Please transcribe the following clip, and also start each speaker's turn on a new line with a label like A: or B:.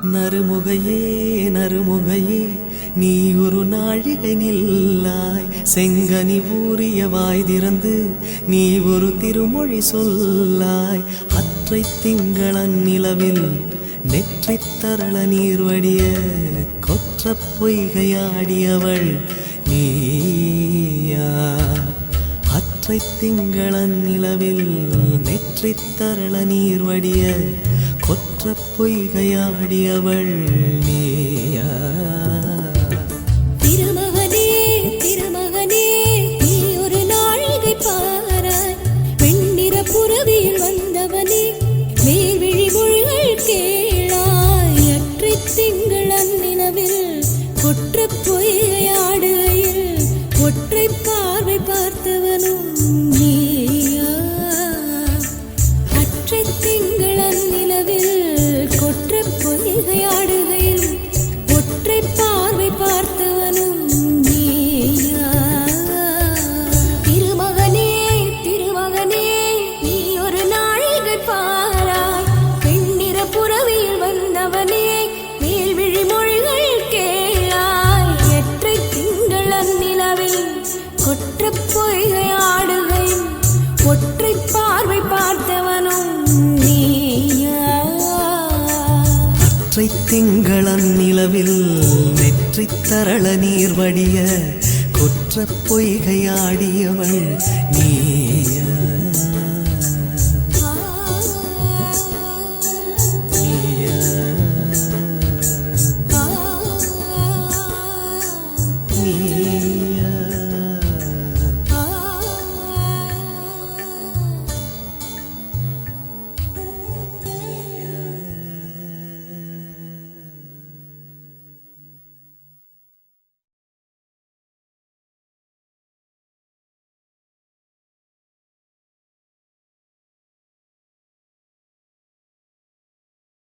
A: நறுமுகையே நறுமுகையே நீ ஒரு நாழிகை நில்லாய் செங்கனி ஊறிய வாய் திறந்து நீ ஒரு திருமொழி சொல்லாய் அற்றை திங்களன் நிலவில் நெற்றி தரள நீர் வடிய கொற்ற பொய்கையாடியவள் நீயா அற்றை திங்களன் நிலவில் நெற்றி தரள நீர் வடிய கொற்ற பொய்கையாடியவள் நீயா
B: திருமகனே திருமகனே நீ ஒரு நாழிகை பாராய் வெண்ணிற புறவியில் வந்தவனே மேல்விழி மொழிகள் கேளாய் அற்றை திங்களன் நிலவில் கொற்ற பொய்கையாடுகையில் ஒற்றை பார்வை பார்த்தவனும் நீயா அற்றை திங்களன் நிலவில் கொற்ற பொய்கையாடுகையில் ஒற்றை பார்வை பார்த்தவனும் நீயா திருமகனே திருமகனே நீ ஒரு நாழிகை பாராய் பெண்ணிற புறவியில் வந்தவனே மேல்விழி மொழிகள் கேளாய் எற்றை திங்களன் நிலவில் கொற்ற பொய்கையாடுகையில் ஒற்றை பார்வை பார்த்தவனும் நீயா
A: அற்றை திங்களன் நிலவில் நெற்றி தரள நீர் வடிய கொற்ற பொய்கையாடியவள் நீயா.